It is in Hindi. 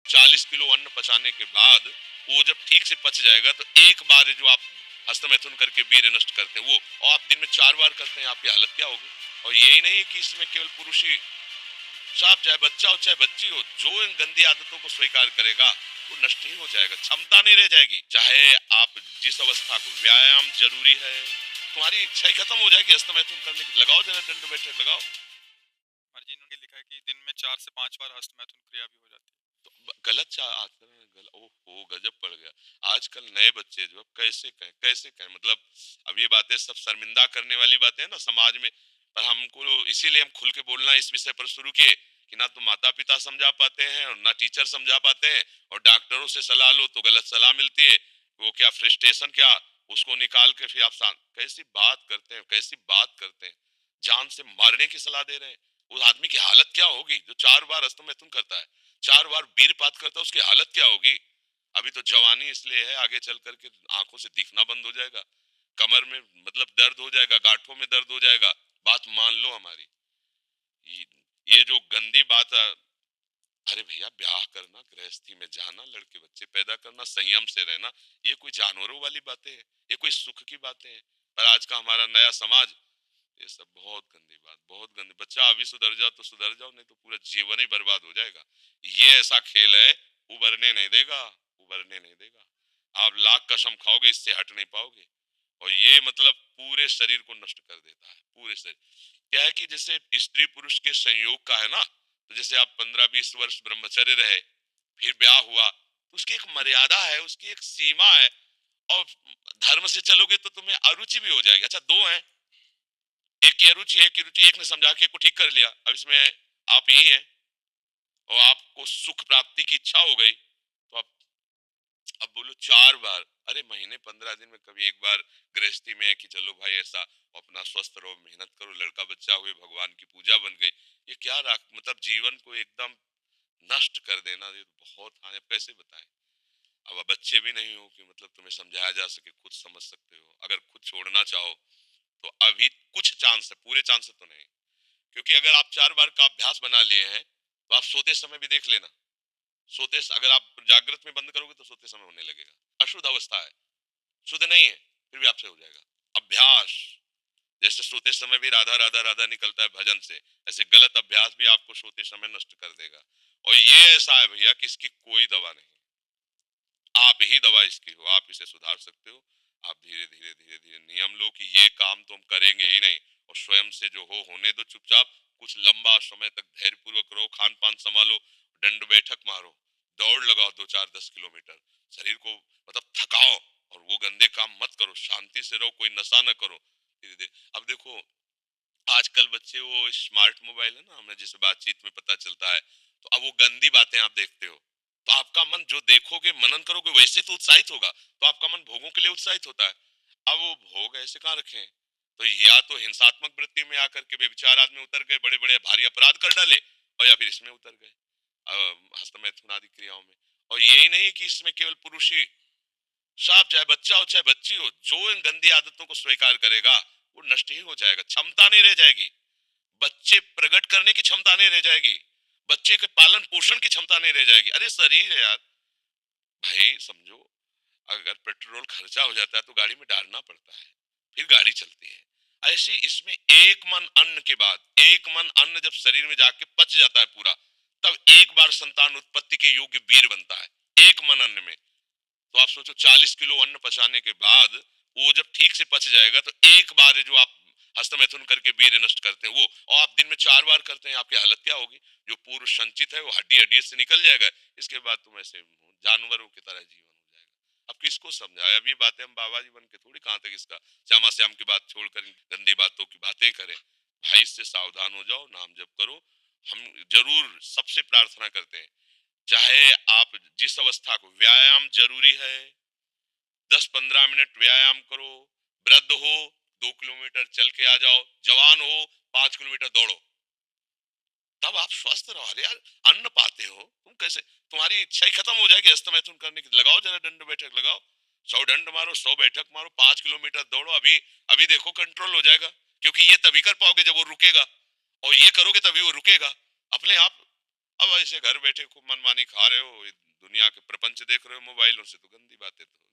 40 किलो अन्न पचाने के बाद वो जब ठीक से पच जाएगा तो एक बार जो आप हस्तमैथुन करके वीर्य नष्ट करते हैं वो, और आप दिन में 4 बार करते हैं, आपकी हालत क्या होगी। और यही नहीं कि इसमें केवल पुरुष ही, साफ चाहे बच्चा हो चाहे बच्ची हो, जो इन गंदी आदतों को स्वीकार करेगा वो नष्ट ही हो जाएगा, क्षमता नहीं रह जाएगी। चाहे आप जिस अवस्था को, व्यायाम जरूरी है, तुम्हारी इच्छा ही खत्म हो जाएगी हस्तमैथुन करने की। लगाओ जरा दंड बैठक लगाओ। और जी इन्होंने लिखा है कि दिन में 4 से 5 बार हस्तमैथुन क्रिया भी हो जाती है। गलत आचरण है, ओहो गजब पड़ गया। आजकल नए बच्चे जो कैसे कहें कैसे कहें, मतलब अब ये बातें सब शर्मिंदा करने वाली बातें हैं ना समाज में, पर हमको इसीलिए हम खुल के बोलना इस विषय पर शुरू किए कि ना तो माता पिता समझा पाते हैं और ना टीचर समझा पाते हैं, और डॉक्टरों से सलाह लो तो गलत सलाह मिलती है। वो क्या फ्रस्ट्रेशन क्या, उसको निकाल के फिर आप कैसी बात करते हैं, कैसी बात करते हैं, जान से मारने की सलाह दे रहे हैं। उस आदमी की हालत क्या होगी जो 4 बार हस्तमैथुन करता है, 4 बार वीरपात करता है, उसकी हालत क्या होगी। अभी तो जवानी इसलिए है, आगे चल करके आंखों से दिखना बंद हो जाएगा, कमर में मतलब दर्द हो जाएगा, गांठों में दर्द हो जाएगा। बात मान लो हमारी। ये, ये जो गंदी बात है, अरे भैया ब्याह करना, गृहस्थी में जाना, लड़के बच्चे पैदा करना, संयम से रहना, ये कोई जानवरों वाली बातें हैं, ये कोई सुख की बातें हैं। पर आज का हमारा नया समाज, ये सब बहुत गंदी बात, बहुत गंदी। बच्चा अभी सुधर जाओ तो सुधर जाओ, नहीं तो पूरा जीवन ही बर्बाद हो जाएगा। ये ऐसा खेल है, उबरने नहीं देगा, उबरने नहीं देगा। आप लाख कसम खाओगे इससे हट नहीं पाओगे। और ये मतलब पूरे शरीर को नष्ट कर देता है, पूरे शरीर। क्या है कि जैसे स्त्री पुरुष के संयोग का है ना, तो जैसे आप 15-20 वर्ष ब्रह्मचर्य रहे, फिर ब्याह हुआ, तो उसकी एक मर्यादा है, उसकी एक सीमा है। और धर्म से चलोगे तो तुम्हें अरुचि भी हो जाएगी। अच्छा दो हैं, एक की अरुचि एक की रुचि, एक ने समझा के एक को ठीक कर लिया, अब इसमें आप यही है, और आपको सुख प्राप्ति की इच्छा हो गई तो अब बोलो 4 बार, अरे महीने 15 दिन में कभी एक बार गृहस्थी में है कि चलो भाई ऐसा, अपना स्वस्थ रहो, मेहनत करो, लड़का बच्चा हुए, भगवान की पूजा बन गई। ये क्या राख, मतलब जीवन को एकदम नष्ट कर देना, ये तो बहुत, हाँ अब कैसे बताएं। अब बच्चे भी नहीं हो कि मतलब तुम्हें समझाया जा सके, खुद समझ सकते हो, अगर खुद छोड़ना चाहो तो अभी कुछ चांस है, पूरे चांस है तो नहीं। क्योंकि अगर आप 4 बार का अभ्यास बना लिए हैं तो आप सोते समय भी देख लेना, सोते अगर आप जागृत में बंद करोगे तो सोते समय होने लगेगा। अशुद्ध अवस्था है, शुद्ध नहीं है, फिर भी आपसे हो जाएगा। अभ्यास, जैसे सोते समय भी राधा राधा राधा निकलता है भजन से, ऐसे गलत अभ्यास भी आपको सोते समय नष्ट कर देगा। और ये ऐसा है भैया कि इसकी कोई दवा नहीं, आप ही दवा इसकी हो, आप इसे सुधार सकते हो। आप धीरे धीरे धीरे धीरे नियम लो कि ये काम तो हम करेंगे ही नहीं, और स्वयं से जो हो होने दो चुपचाप। कुछ लंबा समय तक धैर्य पूर्वक रहो, खान पान संभालो, दंड बैठक मारो, दौड़ लगाओ 2-4-10 किलोमीटर, शरीर को मतलब थकाओ, और वो गंदे काम मत करो, शांति से रहो, कोई नशा न करो। धीरे धीरे अब देखो, आजकल बच्चे वो स्मार्ट मोबाइल है ना, हमें जैसे बातचीत में पता चलता है, तो अब वो गंदी बातें आप देखते हो, तो आपका मन जो देखोगे मनन करोगे वैसे तो उत्साहित होगा, तो आपका मन भोगों के लिए उत्साहित होता है। अब वो भोग ऐसे कहाँ रखे हैं, तो या तो हिंसात्मक वृत्ति में आकर के बेविचार आदमी उतर गए, बड़े बड़े भारी अपराध कर डाले, और या फिर इसमें उतर गए हस्तमैथुन आदि क्रियाओं में। और यही नहीं कि इसमें केवल पुरुष ही, साफ चाहे बच्चा हो चाहे बच्ची हो, जो इन गंदी आदतों को स्वीकार करेगा वो नष्ट ही हो जाएगा, क्षमता नहीं रह जाएगी। बच्चे प्रकट करने की क्षमता नहीं रह जाएगी, बच्चे के पालन पोषण की क्षमता नहीं रह जाएगी। अरे शरीर है यार, भाई समझो, अगर पेट्रोल खर्चा हो जाता है तो गाड़ी में डालना पड़ता है, फिर गाड़ी चलती है। ऐसे इसमें एक मन अन्न के बाद, एक मन अन्न जब शरीर में जाके पच जाता है पूरा, तब एक बार संतान उत्पत्ति के योग्य वीर बनता है, एक मन अन्न में। तो आप सोचो 40 किलो अन्न पचाने के बाद वो जब ठीक से पच जाएगा तो एक बार जो आप हस्तमैथुन करके वीर्य नष्ट करते हैं वो, और आप दिन में 4 बार करते हैं, आपकी हालत क्या होगी। जो पूर्व संचित है वो हड्डी हड्डी से निकल जाएगा, इसके बाद तुम ऐसे जानवरों की तरह जीवन हो जाएगा। अब किसको समझाए, अब ये बातें हम बाबा जी बन के थोड़ी कहाँ तक इसका श्यामा श्याम की बात छोड़कर गंदी बातों की बातें करें। भाई इससे सावधान हो जाओ, नाम जप करो। हम जरूर सबसे प्रार्थना करते हैं, चाहे आप जिस अवस्था को, व्यायाम जरूरी है, 10-15 मिनट व्यायाम करो, वृद्ध हो 2 किलोमीटर चल के आ जाओ, जवान हो 5 किलोमीटर दौड़ो, तब आप स्वस्थ रहो। अरे यार अन्न पाते हो तुम, कैसे तुम्हारी इच्छा ही खत्म हो जाएगी हस्तमैथुन करने की। लगाओ जरा दंड बैठक लगाओ, 100 दंड मारो, 100 बैठक मारो, 5 किलोमीटर दौड़ो, अभी अभी देखो कंट्रोल हो जाएगा। क्योंकि ये तभी कर पाओगे जब वो रुकेगा, और ये करोगे तभी वो रुकेगा अपने आप। अब ऐसे घर बैठे खूब मनमानी खा रहे हो, ये दुनिया के प्रपंच देख रहे हो मोबाइलों से, तो गंदी बातें तो